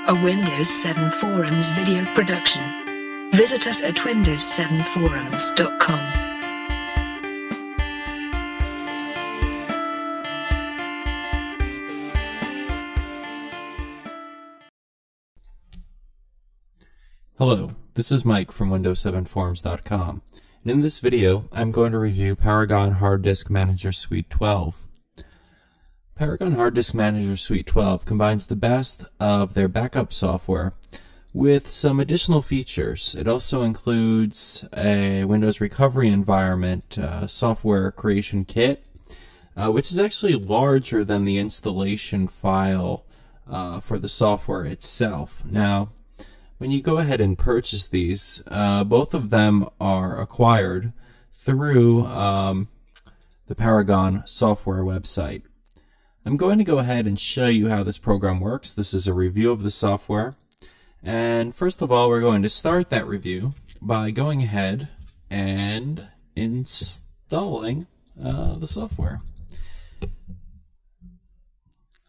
a Windows 7 Forums video production. Visit us at windows7forums.com. Hello, this is Mike from windows7forums.com, and in this video I'm going to review Paragon Hard Disk Manager Suite 12. Paragon Hard Disk Manager Suite 12 combines the best of their backup software with some additional features. It also includes a Windows recovery environment software creation kit, which is actually larger than the installation file for the software itself. Now, when you go ahead and purchase these, both of them are acquired through the Paragon software website. I'm going to go ahead and show you how this program works. This is a review of the software. And first of all, we're going to start that review by going ahead and installing the software.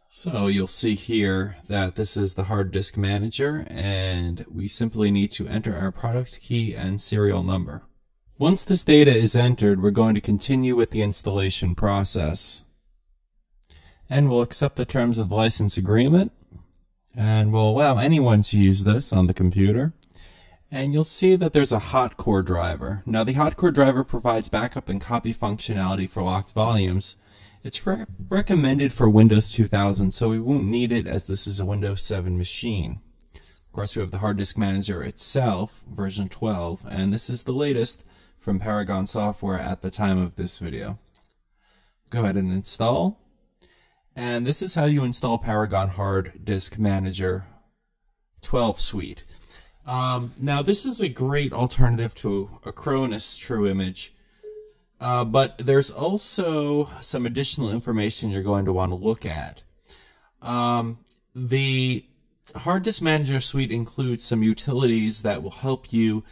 So you'll see here that this is the hard disk manager, and we simply need to enter our product key and serial number. Once this data is entered, we're going to continue with the installation process. And we'll accept the terms of the license agreement, and we'll allow anyone to use this on the computer. And you'll see that there's a hot core driver. Now, the hot core driver provides backup and copy functionality for locked volumes. It's recommended for Windows 2000, so we won't need it as this is a Windows 7 machine. Of course, we have the hard disk manager itself, version 12, and this is the latest from Paragon software at the time of this video. Go ahead and install. And this is how you install Paragon Hard Disk Manager 12 Suite. Now, this is a great alternative to Acronis True Image, but there's also some additional information you're going to want to look at. The Hard Disk Manager Suite includes some utilities that will help you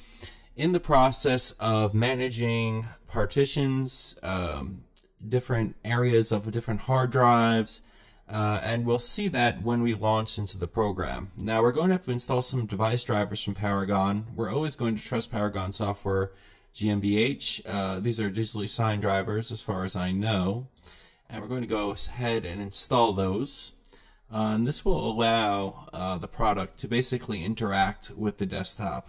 in the process of managing partitions, different areas of different hard drives, and we'll see that when we launch into the program. Now, we're going to have to install some device drivers from Paragon. We're always going to trust Paragon software GmbH. These are digitally signed drivers as far as I know, and we're going to go ahead and install those. And this will allow the product to basically interact with the desktop.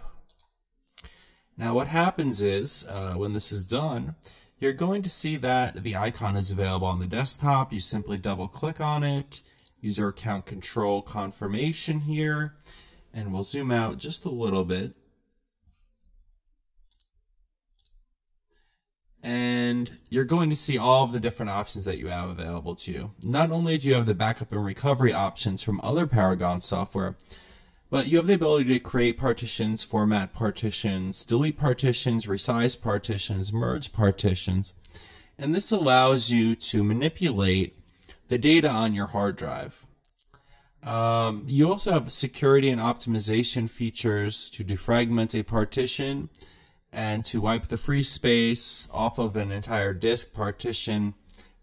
Now, what happens is when this is done, you're going to see that the icon is available on the desktop. You simply double click on it, user account control confirmation here, and we'll zoom out just a little bit. And you're going to see all of the different options that you have available to you. Not only do you have the backup and recovery options from other Paragon software, but you have the ability to create partitions, format partitions, delete partitions, resize partitions, merge partitions, and this allows you to manipulate the data on your hard drive. You also have security and optimization features to defragment a partition and to wipe the free space off of an entire disk partition,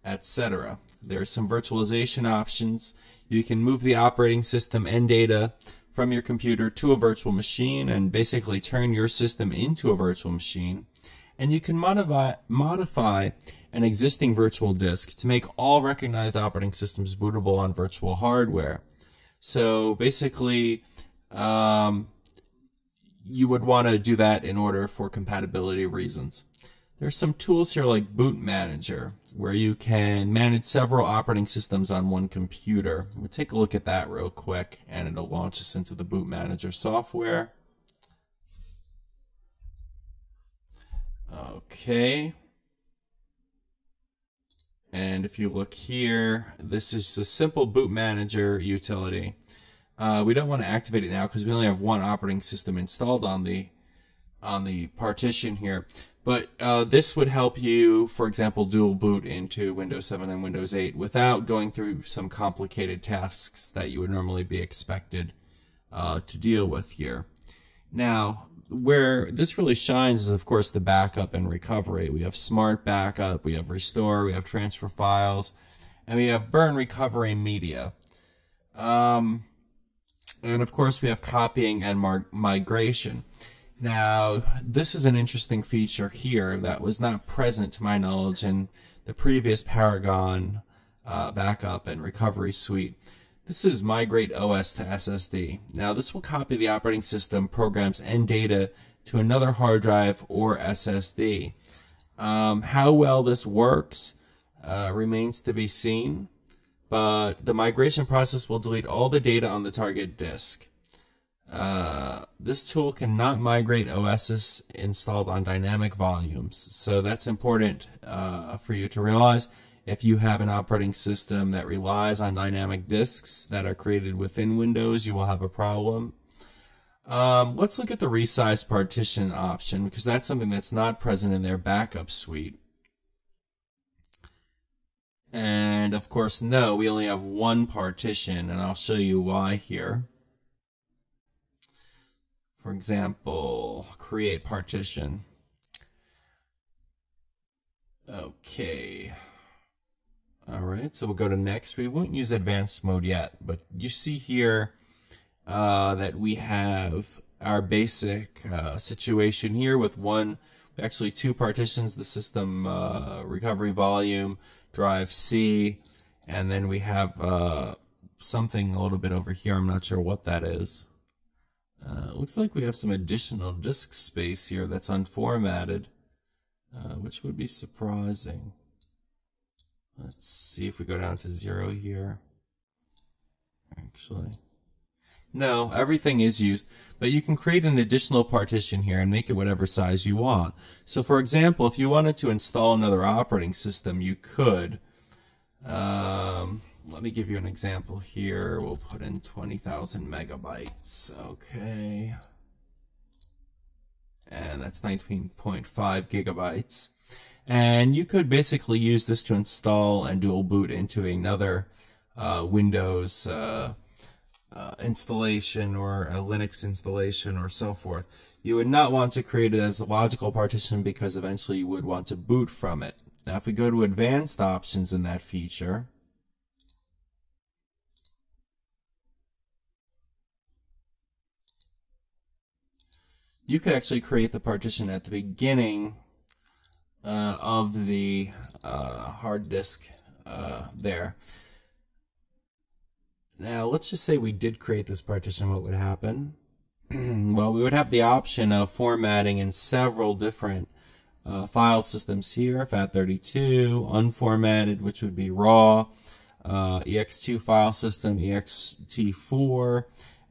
etc. There's some virtualization options. You can move the operating system and data from your computer to a virtual machine and basically turn your system into a virtual machine. And you can modify an existing virtual disk to make all recognized operating systems bootable on virtual hardware. So basically, you would want to do that in order for compatibility reasons. There's some tools here like Boot Manager, where you can manage several operating systems on one computer. We'll take a look at that real quick, and it'll launch us into the Boot Manager software. Okay. And if you look here, this is a simple Boot Manager utility. We don't want to activate it now because we only have one operating system installed on the partition here. But this would help you, for example, dual boot into Windows 7 and Windows 8 without going through some complicated tasks that you would normally be expected to deal with here. Now, where this really shines is, of course, the backup and recovery. We have Smart Backup, we have Restore, we have Transfer Files, and we have Burn Recovery Media. And of course, we have copying and migration. Now, this is an interesting feature here that was not present to my knowledge in the previous Paragon backup and recovery suite. This is migrate OS to SSD. Now, this will copy the operating system, programs, and data to another hard drive or SSD. How well this works remains to be seen, but the migration process will delete all the data on the target disk. This tool cannot migrate OSs installed on dynamic volumes, so that's important for you to realize. If you have an operating system that relies on dynamic disks that are created within Windows, you will have a problem. Let's look at the resize partition option, because that's something that's not present in their backup suite. And of course, no, we only have one partition, and I'll show you why here. For example, create partition. Okay. Alright, so we'll go to next. We won't use advanced mode yet, but you see here that we have our basic situation here with actually two partitions, the system recovery volume, drive C, and then we have something a little bit over here. I'm not sure what that is. Looks like we have some additional disk space here that's unformatted, which would be surprising. Let's see if we go down to 0 here. Actually, no, everything is used, but you can create an additional partition here and make it whatever size you want. So for example, if you wanted to install another operating system, you could. Let me give you an example here. We'll put in 20,000 megabytes. Okay. And that's 19.5 gigabytes. And you could basically use this to install and dual boot into another Windows installation or a Linux installation or so forth. You would not want to create it as a logical partition because eventually you would want to boot from it. Now if we go to advanced options in that feature, you could actually create the partition at the beginning of the hard disk there. Now, let's just say we did create this partition. What would happen? Well, we would have the option of formatting in several different file systems here. FAT32, unformatted, which would be raw, ext2 file system, ext4,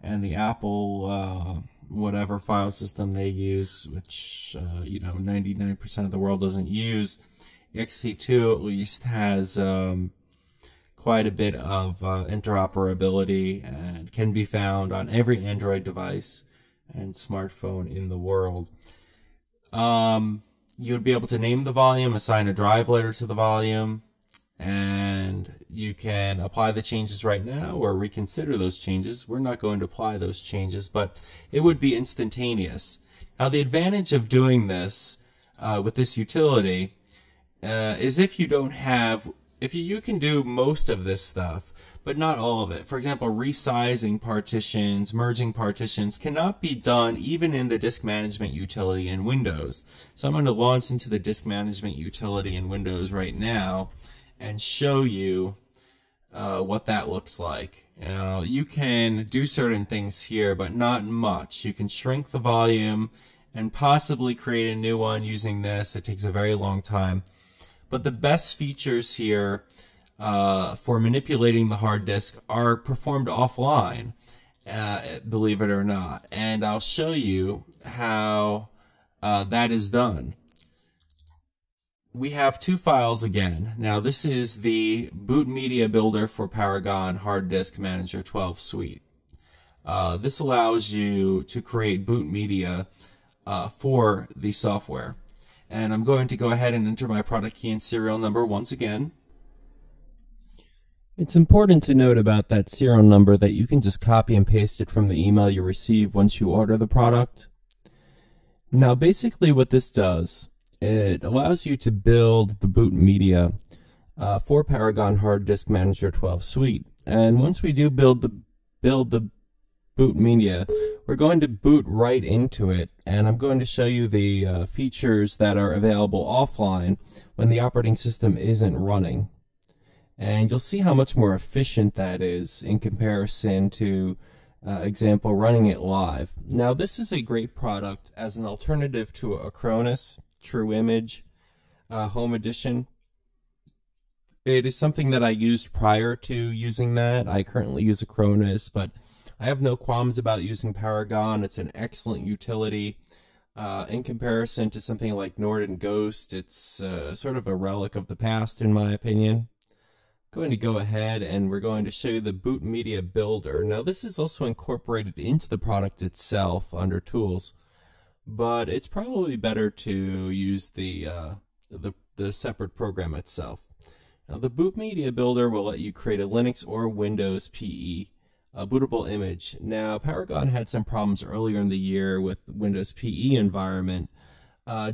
and the Apple whatever file system they use, which 99% of the world doesn't use. ext2 at least has quite a bit of interoperability and can be found on every Android device and smartphone in the world. You would be able to name the volume, assign a drive letter to the volume, and you can apply the changes right now or reconsider those changes. We're not going to apply those changes, but it would be instantaneous. Now, the advantage of doing this with this utility is if you don't have, you can do most of this stuff, but not all of it. For example, resizing partitions, merging partitions cannot be done even in the disk management utility in Windows. So I'm going to launch into the disk management utility in Windows right now and show you what that looks like. You can do certain things here, but not much. You can shrink the volume and possibly create a new one using this. It takes a very long time. But the best features here for manipulating the hard disk are performed offline, believe it or not. And I'll show you how that is done. We have two files again. Now this is the boot media builder for Paragon Hard Disk Manager 12 suite. This allows you to create boot media for the software. And I'm going to go ahead and enter my product key and serial number once again. It's important to note about that serial number that you can just copy and paste it from the email you receive once you order the product. Now basically what this does, it allows you to build the boot media for Paragon Hard Disk Manager 12 suite. And once we do build the boot media, we're going to boot right into it, and I'm going to show you the features that are available offline when the operating system isn't running. And you'll see how much more efficient that is in comparison to, example, running it live. Now, this is a great product as an alternative to Acronis, True Image, Home Edition. It is something that I used prior to using that. I currently use Acronis, but I have no qualms about using Paragon. It's an excellent utility. In comparison to something like Norton Ghost, it's sort of a relic of the past, in my opinion. I'm going to go ahead and we're going to show you the Boot Media Builder. Now, this is also incorporated into the product itself under Tools, but it's probably better to use the separate program itself. Now, the Boot Media Builder will let you create a Linux or Windows PE, a bootable image. Now, Paragon had some problems earlier in the year with Windows PE environment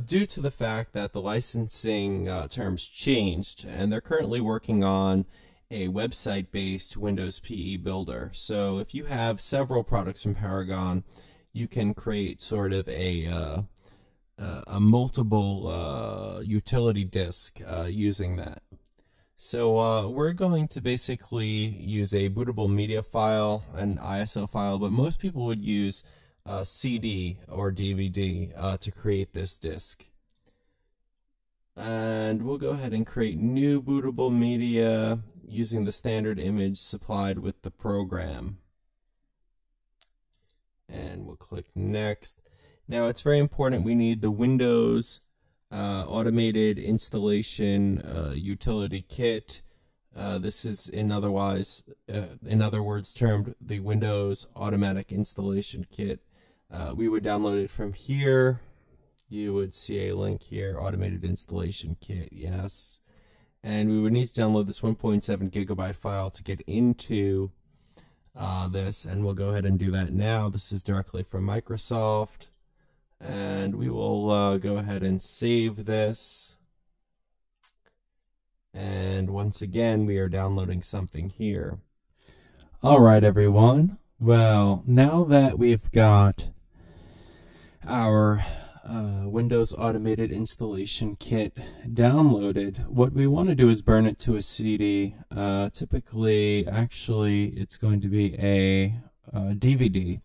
due to the fact that the licensing terms changed, and they're currently working on a website-based Windows PE builder. So if you have several products from Paragon, you can create sort of a multiple utility disk using that. So we're going to basically use a bootable media file, an ISO file, but most people would use CD or DVD to create this disk. And we'll go ahead and create new bootable media using the standard image supplied with the program. And we'll click Next. Now, it's very important we need the Windows automated installation utility kit. This is in other words termed the Windows automatic installation kit. We would download it from here. You would see a link here, automated installation kit, yes. And we would need to download this 1.7 gigabyte file to get into this, and we'll go ahead and do that now. This is directly from Microsoft. And we will go ahead and save this. And once again, we are downloading something here. All right, everyone. Well, now that we've got our Windows Automated Installation Kit downloaded, what we want to do is burn it to a CD. Typically, actually, it's going to be a DVD.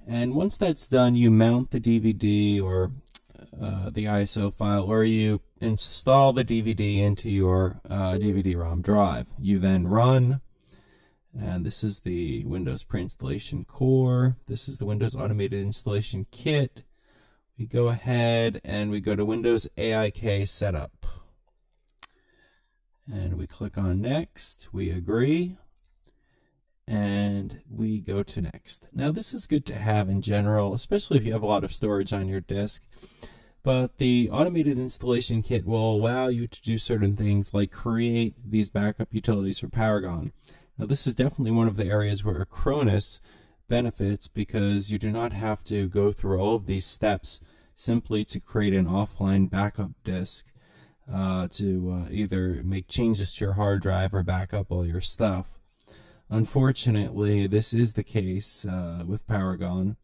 And once that's done, you mount the DVD or the ISO file, or you install the DVD into your DVD-ROM drive. You then run, and this is the Windows Pre-Installation Core. This is the Windows Automated Installation Kit. We go ahead and we go to Windows AIK Setup. And we click on Next. We agree. And we go to Next. Now, this is good to have in general, especially if you have a lot of storage on your disk. But the automated installation kit will allow you to do certain things like create these backup utilities for Paragon. Now, this is definitely one of the areas where Acronis benefits, because you do not have to go through all of these steps simply to create an offline backup disk to either make changes to your hard drive or back up all your stuff. Unfortunately, this is the case with Paragon,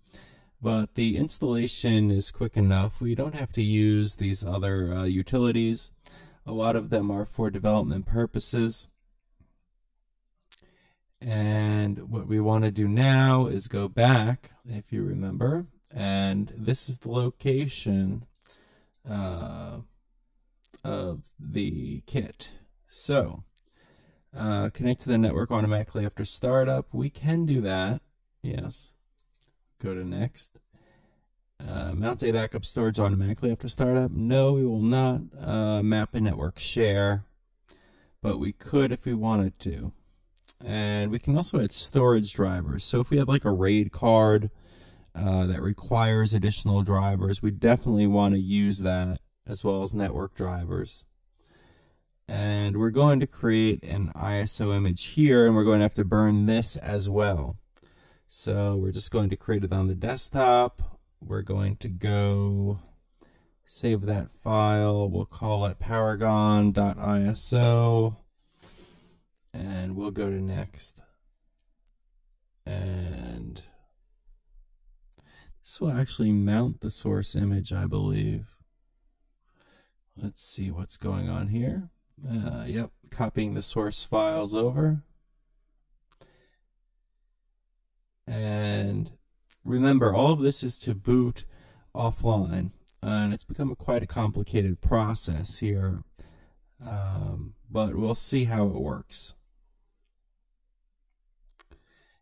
but the installation is quick enough. We don't have to use these other utilities. A lot of them are for development purposes. And what we want to do now is go back, if you remember, and this is the location of the kit. So, connect to the network automatically after startup. We can do that. Yes. Go to Next. Mount a backup storage automatically after startup. No, we will not map a network share, but we could if we wanted to. And we can also add storage drivers. So if we have like a RAID card that requires additional drivers, we definitely want to use that, as well as network drivers. And we're going to create an ISO image here, and we're going to have to burn this as well. So we're just going to create it on the desktop. We're going to go save that file. We'll call it paragon.iso, and we'll go to Next. And This will actually mount the source image, I believe. Let's see what's going on here. Yep, copying the source files over. And remember, all of this is to boot offline. And it's become quite a complicated process here. But we'll see how it works.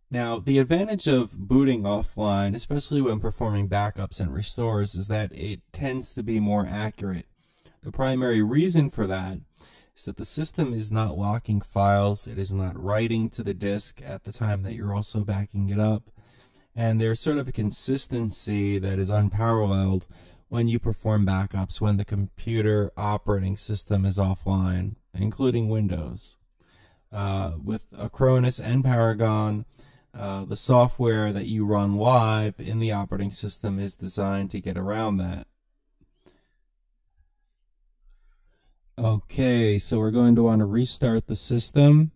Now, the advantage of booting offline, especially when performing backups and restores, is that it tends to be more accurate. The primary reason for that is that the system is not locking files, it is not writing to the disk at the time that you're also backing it up, and there's sort of a consistency that is unparalleled when you perform backups when the computer operating system is offline, including Windows. With Acronis and Paragon, the software that you run live in the operating system is designed to get around that. Okay, so we're going to want to restart the system.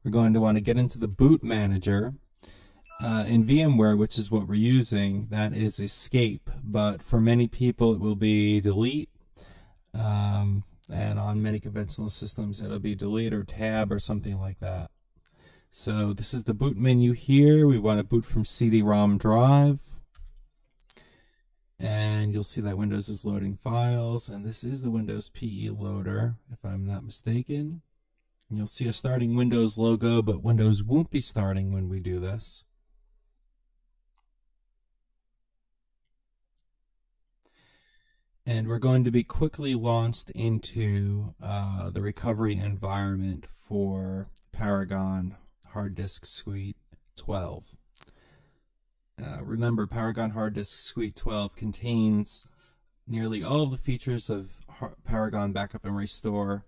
We're going to want to get into the boot manager. In VMware, which is what we're using, that is escape, but for many people it will be delete, and on many conventional systems it'll be delete or tab or something like that. So this is the boot menu here. We want to boot from CD-ROM drive. And you'll see that Windows is loading files, and this is the Windows PE loader, if I'm not mistaken. And you'll see a starting Windows logo, but Windows won't be starting when we do this. And we're going to be quickly launched into the recovery environment for Paragon Hard Disk Suite 12. Remember, Paragon Hard Disk Suite 12 contains nearly all of the features of Paragon Backup and Restore,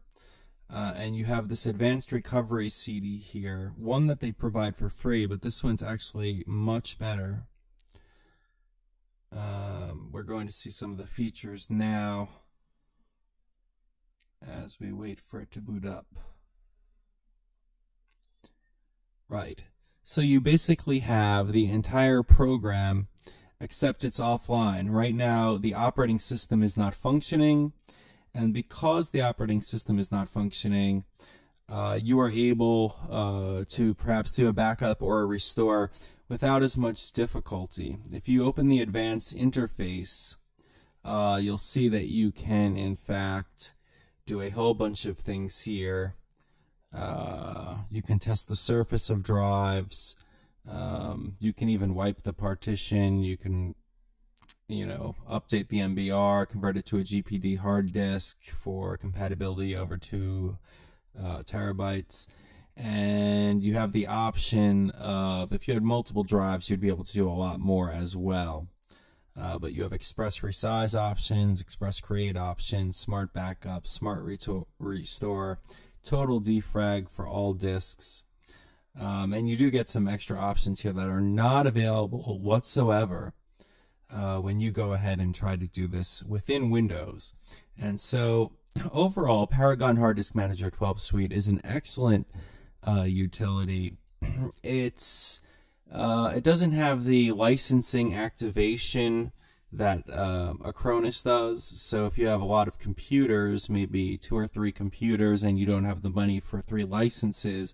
and you have this Advanced Recovery CD here, one that they provide for free, but this one's actually much better. We're going to see some of the features now as we wait for it to boot up. Right. So you basically have the entire program, except it's offline. Right now, the operating system is not functioning, and because the operating system is not functioning, you are able to perhaps do a backup or a restore without as much difficulty. If you open the advanced interface, you'll see that you can, in fact, do a whole bunch of things here. You can test the surface of drives. You can even wipe the partition. You can, update the MBR, convert it to a GPD hard disk for compatibility over 2 terabytes. And you have the option of, if you had multiple drives, you'd be able to do a lot more as well. But you have express resize options, express create options, smart backup, smart restore, total defrag for all disks. And you do get some extra options here that are not available whatsoever when you go ahead and try to do this within Windows. And so overall, Paragon Hard Disk Manager 12 Suite is an excellent utility. It doesn't have the licensing activation that Acronis does. So if you have a lot of computers, maybe 2 or 3 computers, and you don't have the money for 3 licenses,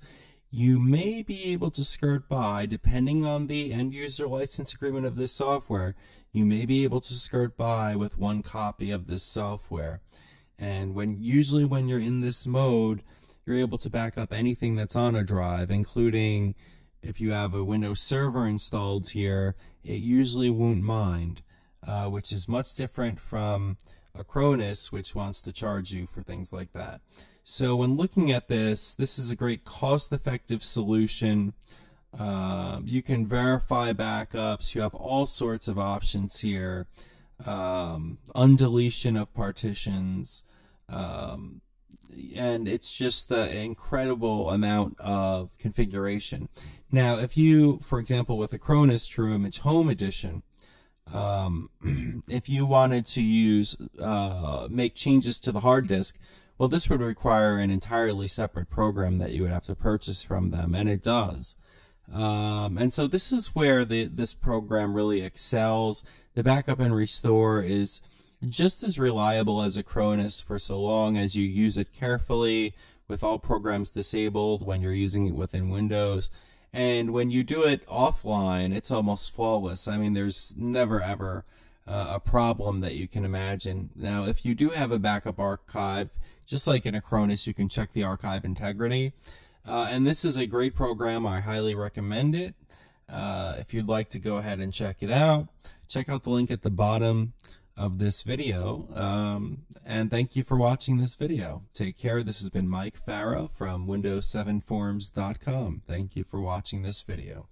you may be able to skirt by, depending on the end user license agreement of this software, you may be able to skirt by with 1 copy of this software. And usually when you're in this mode, you're able to back up anything that's on a drive, including if you have a Windows Server installed here, it usually won't mind, which is much different from Acronis, which wants to charge you for things like that. So when looking at this, this is a great cost-effective solution. You can verify backups. You have all sorts of options here. Undeletion of partitions. And it's just an incredible amount of configuration. Now, if you, for example, with Acronis True Image Home Edition, if you wanted to make changes to the hard disk, well, this would require an entirely separate program that you would have to purchase from them, and it does. And so this is where this program really excels. The backup and restore is just as reliable as Acronis for so long as you use it carefully with all programs disabled when you're using it within Windows. And when you do it offline, it's almost flawless. I mean, there's never ever a problem that you can imagine. Now, if you do have a backup archive, just like in Acronis, you can check the archive integrity. And this is a great program. I highly recommend it. If you'd like to go ahead and check it out, check out the link at the bottom of this video. And thank you for watching this video. Take care. This has been Mike Farrow from Windows7Forums.com. Thank you for watching this video.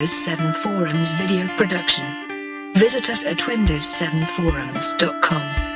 Windows 7 Forums video production. Visit us at Windows7Forums.com.